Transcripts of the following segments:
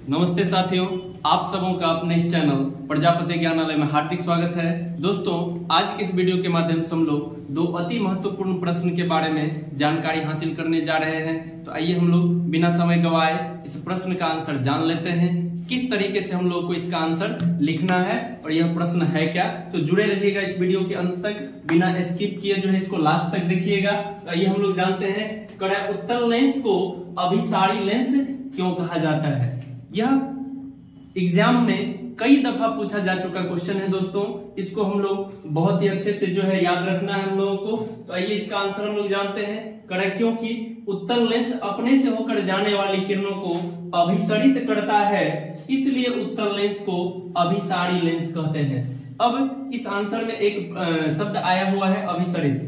नमस्ते साथियों, आप सबों का अपने इस चैनल प्रजापति ज्ञानालय में हार्दिक स्वागत है। दोस्तों, आज के इस वीडियो के माध्यम से हम लोग दो अति महत्वपूर्ण प्रश्न के बारे में जानकारी हासिल करने जा रहे हैं। तो आइए हम लोग बिना समय गवाए इस प्रश्न का आंसर जान लेते हैं। किस तरीके से हम लोग को इसका आंसर लिखना है और यह प्रश्न है क्या। तो जुड़े रहिएगा इस वीडियो के अंत तक, बिना स्किप किए जो है इसको लास्ट तक देखिएगा। तो आइए हम लोग जानते हैं, कड़ा उत्तल लेंस को अभिसारी लेंस क्यों कहा जाता है। यह एग्जाम में कई दफा पूछा जा चुका क्वेश्चन है दोस्तों। इसको हम लोग बहुत ही अच्छे से जो है याद रखना है हम लोगों को। तो आइए इसका आंसर हम लोग जानते हैं। कड़ा क्योंकि उत्तल लेंस अपने से होकर जाने वाली किरणों को अभिसरित करता है, इसलिए उत्तल लेंस को अभिसारी लेंस कहते हैं। अब इस आंसर में एक शब्द आया हुआ है अभिसरित।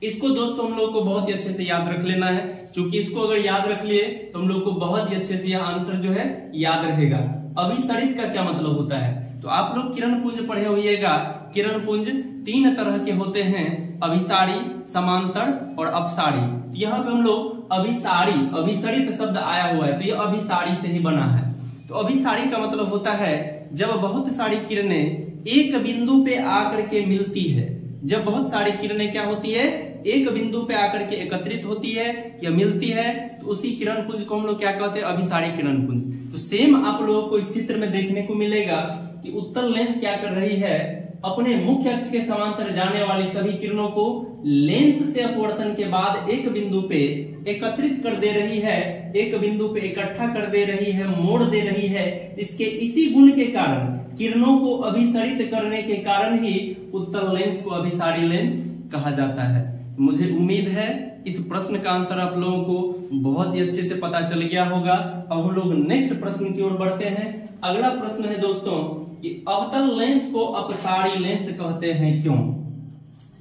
इसको दोस्तों हम लोग को बहुत ही अच्छे से याद रख लेना है, क्योंकि इसको अगर याद रख लिए तो हम लोग को बहुत ही अच्छे से यह आंसर जो है याद रहेगा। अभिसरित का क्या मतलब होता है, तो आप लोग किरण पुंज पढ़े होइएगा। किरण पुंज तीन तरह के होते हैं, अभिसारी, समांतर और अपसारी। यहाँ पे हम लोग अभिसारी, अभिसरित शब्द आया हुआ है तो यह अभिसारी से ही बना है। तो अभिसारी का मतलब होता है जब बहुत सारी किरणें एक बिंदु पे आकर के मिलती है। जब बहुत सारी किरणें क्या होती है, एक बिंदु पे आकर के एकत्रित होती है या मिलती है, तो उसी किरण पुंज को हम लोग क्या कहते हैं, अभिसारी किरण पुंज। तो सेम आप लोगों को इस चित्र में देखने को मिलेगा कि उत्तल लेंस क्या कर रही है, अपने मुख्य अक्ष के समांतर जाने वाली सभी किरणों को लेंस से अपवर्तन के बाद एक बिंदु पे एकत्रित कर दे रही है, एक बिंदु पे इकट्ठा कर दे रही है, मोड़ दे रही है। इसके इसी गुण के कारण, किरणों को अभिसरित करने के कारण ही उत्तल लेंस को अभिसारी लेंस कहा जाता है। मुझे उम्मीद है इस प्रश्न का आंसर आप लोगों को बहुत ही अच्छे से पता चल गया होगा। अब हम लोग नेक्स्ट प्रश्न की ओर बढ़ते हैं। अगला प्रश्न है दोस्तों कि अवतल लेंस को अपसारी लेंस कहते हैं क्यों।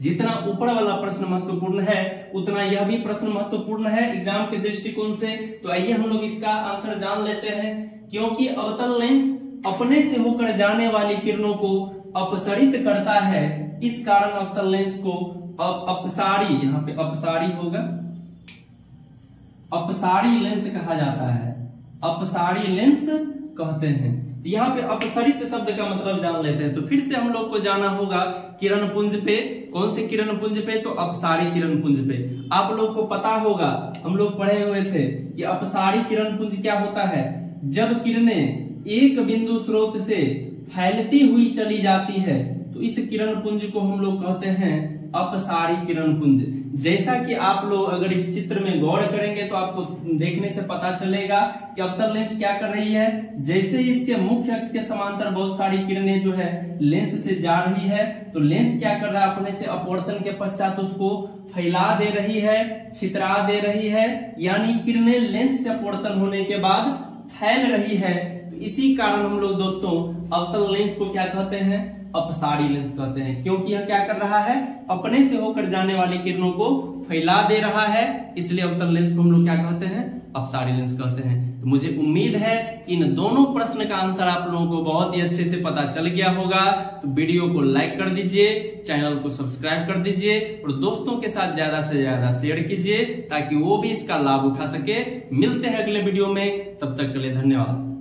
जितना ऊपर वाला प्रश्न महत्वपूर्ण है उतना यह भी प्रश्न महत्वपूर्ण है एग्जाम के दृष्टिकोण से। तो आइए हम लोग इसका आंसर जान लेते हैं। क्योंकि अवतल लेंस अपने से होकर जाने वाली किरणों को अपसरित करता है, इस कारण अवतल लेंस को अपसारी, यहाँ पे अपसारी होगा, अपसारी लेंस कहा जाता है। अपसारी लेंस कहते हैं। तो यहाँ पे अपसरित शब्द का मतलब जान लेते हैं। तो फिर से हम लोग को जाना होगा किरण पुंज पे। कौन से किरण पुंज पे, तो अपसारी किरण पुंज पे। आप लोग को पता होगा, हम लोग पढ़े हुए थे कि अपसारी किरण पुंज क्या होता है, जब किरणें एक बिंदु स्रोत से फैलती हुई चली जाती है तो इस किरण पुंज को हम लोग कहते हैं अपसारी किरण पुंज। जैसा कि आप लोग अगर इस चित्र में गौर करेंगे तो आपको देखने से पता चलेगा कि अवतल लेंस क्या कर रही है। जैसे ही इसके मुख्य अक्ष के समांतर बहुत सारी किरणें जो है लेंस से जा रही है, तो लेंस क्या कर रहा है, अपने से अपवर्तन के पश्चात उसको फैला दे रही है, छितरा दे रही है, यानी किरणें लेंस से अपवर्तन होने के बाद फैल रही है। तो इसी कारण हम लोग दोस्तों अवतल लेंस को क्या कहते हैं, अपसारी लेंस कहते हैं। क्योंकि यह क्या कर रहा है, अपने से होकर जाने वाली किरणों को फैला दे रहा है, इसलिए अवतल लेंस को हम लोग क्या कहते हैं, अपसारी लेंस कहते हैं। तो मुझे उम्मीद है इन दोनों प्रश्न का आंसर आप लोगों को बहुत ही अच्छे से पता चल गया होगा। तो वीडियो को लाइक कर दीजिए, चैनल को सब्सक्राइब कर दीजिए और दोस्तों के साथ ज्यादा से ज्यादा शेयर कीजिए ताकि वो भी इसका लाभ उठा सके। मिलते हैं अगले वीडियो में, तब तक के लिए धन्यवाद।